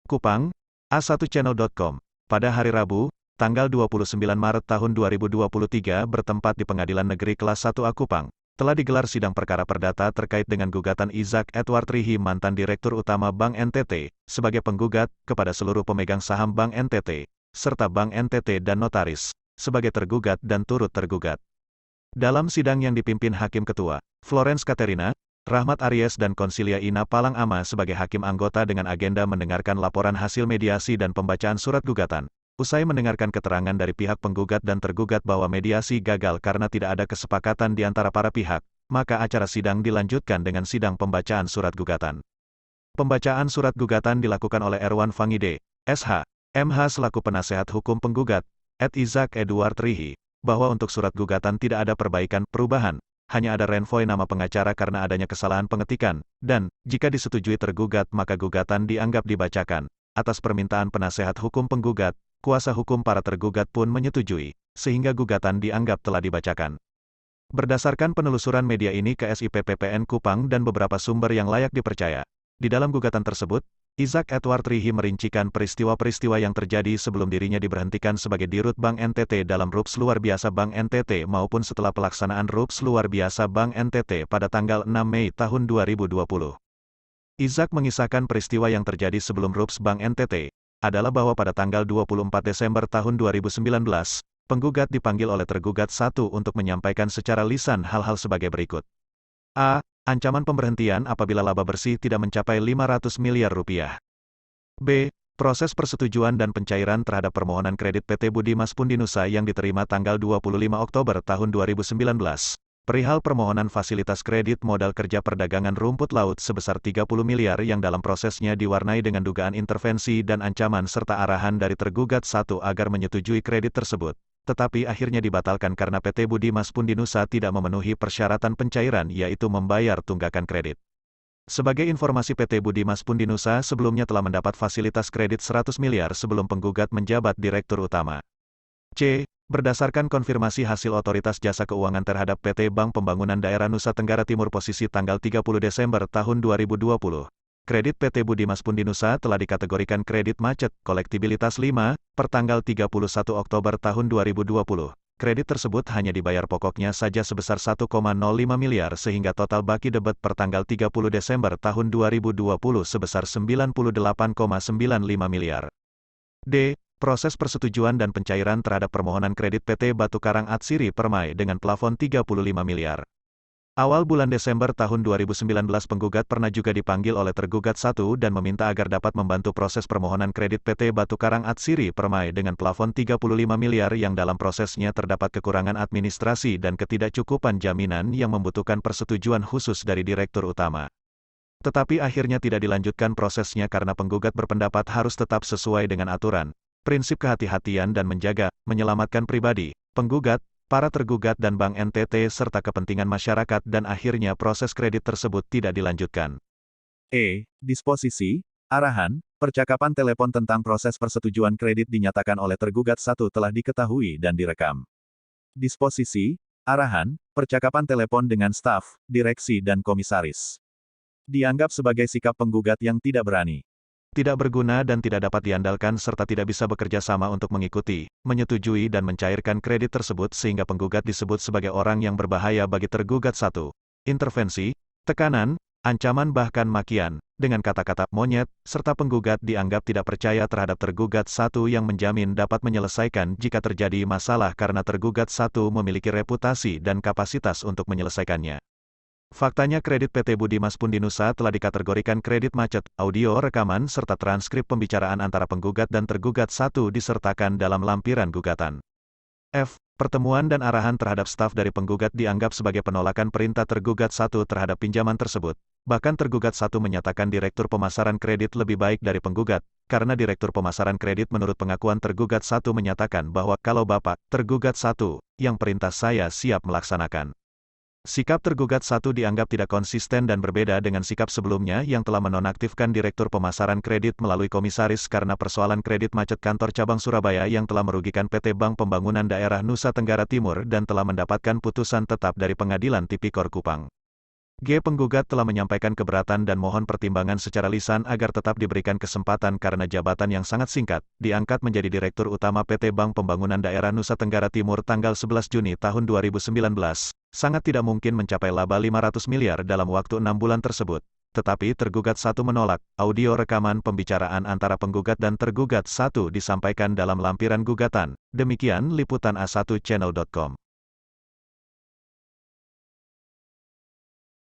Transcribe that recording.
Kupang, A1channel.com. Pada hari Rabu, tanggal 29 Maret tahun 2023 bertempat di Pengadilan Negeri Kelas 1A Kupang, telah digelar sidang perkara perdata terkait dengan gugatan Isaac Edward Rihi mantan Direktur Utama Bank NTT, sebagai penggugat, kepada seluruh pemegang saham Bank NTT, serta Bank NTT dan notaris, sebagai tergugat dan turut tergugat. Dalam sidang yang dipimpin Hakim Ketua, Florence Katerina, Rahmat Aries dan Konsilia Ina Palang Ama sebagai hakim anggota dengan agenda mendengarkan laporan hasil mediasi dan pembacaan surat gugatan. Usai mendengarkan keterangan dari pihak penggugat dan tergugat bahwa mediasi gagal karena tidak ada kesepakatan di antara para pihak, maka acara sidang dilanjutkan dengan sidang pembacaan surat gugatan. Pembacaan surat gugatan dilakukan oleh Erwan Fangide, SH, MH selaku penasehat hukum penggugat, Isaac Edward Rihi, bahwa untuk surat gugatan tidak ada perbaikan, perubahan, hanya ada renvoy nama pengacara karena adanya kesalahan pengetikan, dan, jika disetujui tergugat maka gugatan dianggap dibacakan. Atas permintaan penasehat hukum penggugat, kuasa hukum para tergugat pun menyetujui, sehingga gugatan dianggap telah dibacakan. Berdasarkan penelusuran media ini ke SIPPPN Kupang dan beberapa sumber yang layak dipercaya, di dalam gugatan tersebut, Isaac Edward Rihi merincikan peristiwa-peristiwa yang terjadi sebelum dirinya diberhentikan sebagai Dirut Bank NTT dalam RUPS Luar Biasa Bank NTT maupun setelah pelaksanaan RUPS Luar Biasa Bank NTT pada tanggal 6 Mei tahun 2020. Isaac mengisahkan peristiwa yang terjadi sebelum RUPS Bank NTT, adalah bahwa pada tanggal 24 Desember tahun 2019, penggugat dipanggil oleh tergugat 1 untuk menyampaikan secara lisan hal-hal sebagai berikut. A. Ancaman pemberhentian apabila laba bersih tidak mencapai 500 miliar rupiah. B. Proses persetujuan dan pencairan terhadap permohonan kredit PT Budimas Pundinusa yang diterima tanggal 25 Oktober tahun 2019. Perihal permohonan fasilitas kredit modal kerja perdagangan rumput laut sebesar 30 miliar yang dalam prosesnya diwarnai dengan dugaan intervensi dan ancaman serta arahan dari tergugat 1 agar menyetujui kredit tersebut, tetapi akhirnya dibatalkan karena PT Budimas Pundinusa tidak memenuhi persyaratan pencairan yaitu membayar tunggakan kredit. Sebagai informasi PT Budimas Pundinusa sebelumnya telah mendapat fasilitas kredit 100 miliar sebelum penggugat menjabat Direktur Utama. C. Berdasarkan konfirmasi hasil Otoritas Jasa Keuangan terhadap PT Bank Pembangunan Daerah Nusa Tenggara Timur posisi tanggal 30 Desember tahun 2020, kredit PT Budimas Pundinusa telah dikategorikan kredit macet, kolektibilitas 5, per tanggal 31 Oktober tahun 2020. Kredit tersebut hanya dibayar pokoknya saja sebesar 1,05 miliar sehingga total baki debet per tanggal 30 Desember tahun 2020 sebesar 98,95 miliar. D. Proses persetujuan dan pencairan terhadap permohonan kredit PT Batu Karang Atsiri Permai dengan plafon 35 miliar. Awal bulan Desember tahun 2019 penggugat pernah juga dipanggil oleh tergugat 1 dan meminta agar dapat membantu proses permohonan kredit PT Batu Karang Atsiri Permai dengan plafon 35 miliar yang dalam prosesnya terdapat kekurangan administrasi dan ketidakcukupan jaminan yang membutuhkan persetujuan khusus dari Direktur Utama. Tetapi akhirnya tidak dilanjutkan prosesnya karena penggugat berpendapat harus tetap sesuai dengan aturan, prinsip kehati-hatian dan menyelamatkan pribadi, penggugat, para tergugat dan Bank NTT serta kepentingan masyarakat dan akhirnya proses kredit tersebut tidak dilanjutkan. E. Disposisi, arahan, percakapan telepon tentang proses persetujuan kredit dinyatakan oleh tergugat 1 telah diketahui dan direkam. Disposisi, arahan, percakapan telepon dengan staf, direksi dan komisaris. Dianggap sebagai sikap penggugat yang tidak berani, tidak berguna dan tidak dapat diandalkan serta tidak bisa bekerja sama untuk mengikuti, menyetujui dan mencairkan kredit tersebut sehingga penggugat disebut sebagai orang yang berbahaya bagi tergugat 1. Intervensi, tekanan, ancaman bahkan makian, dengan kata-kata monyet, serta penggugat dianggap tidak percaya terhadap tergugat 1 yang menjamin dapat menyelesaikan jika terjadi masalah karena tergugat 1 memiliki reputasi dan kapasitas untuk menyelesaikannya. Faktanya kredit PT Budimas Pundinusa telah dikategorikan kredit macet, audio rekaman serta transkrip pembicaraan antara penggugat dan tergugat 1 disertakan dalam lampiran gugatan. F. Pertemuan dan arahan terhadap staf dari penggugat dianggap sebagai penolakan perintah tergugat 1 terhadap pinjaman tersebut. Bahkan tergugat 1 menyatakan Direktur Pemasaran Kredit lebih baik dari penggugat, karena Direktur Pemasaran Kredit menurut pengakuan tergugat 1 menyatakan bahwa kalau Bapak, tergugat 1, yang perintah saya siap melaksanakan. Sikap tergugat 1 dianggap tidak konsisten dan berbeda dengan sikap sebelumnya yang telah menonaktifkan Direktur Pemasaran Kredit melalui komisaris karena persoalan kredit macet kantor cabang Surabaya yang telah merugikan PT Bank Pembangunan Daerah Nusa Tenggara Timur dan telah mendapatkan putusan tetap dari Pengadilan Tipikor Kupang. Penggugat telah menyampaikan keberatan dan mohon pertimbangan secara lisan agar tetap diberikan kesempatan karena jabatan yang sangat singkat, diangkat menjadi Direktur Utama PT Bank Pembangunan Daerah Nusa Tenggara Timur tanggal 11 Juni tahun 2019, sangat tidak mungkin mencapai laba 500 miliar dalam waktu 6 bulan tersebut. Tetapi tergugat 1 menolak, audio rekaman pembicaraan antara penggugat dan tergugat 1 disampaikan dalam lampiran gugatan. Demikian liputan A1channel.com.